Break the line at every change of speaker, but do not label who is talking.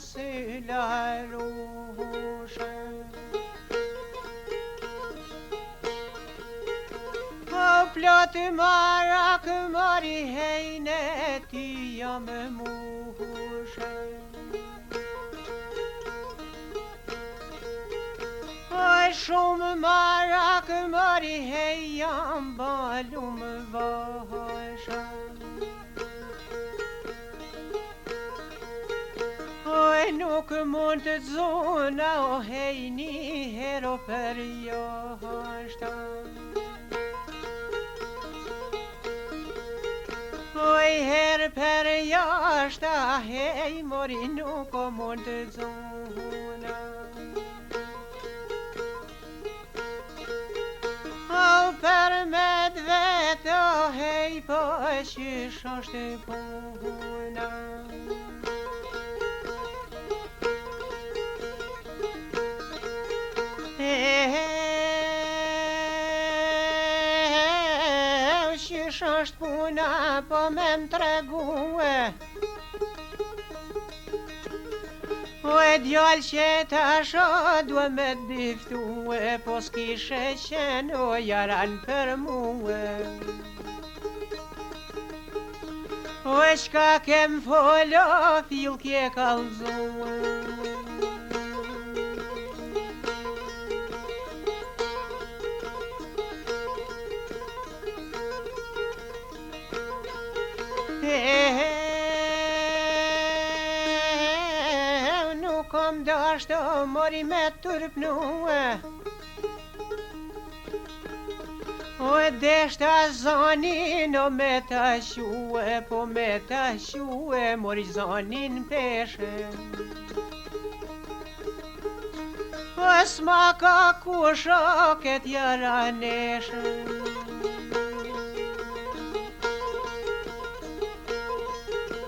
sy larushe. O plotë marak mari hejne ti jam mushe. O shumë marak mari hej jam balum vashe. Oj nuk mund të zona o hej një hero për jashta. Oj her për jashta hej mori nuk o mund të zona. O për med vetë o hej po qysh është puna. Qysh është puna po me m'tregue. O e djallë që tasho due me t'biftue, po s'kishe qenë o jaran për muë. O e qka kem folo fil kje kalzue. Kom dashtë o mori me turpnue. O e deshta zanin o me ta shue, po me ta shue mori zanin peshe. O s'ma ka kusho këtë jaraneshe.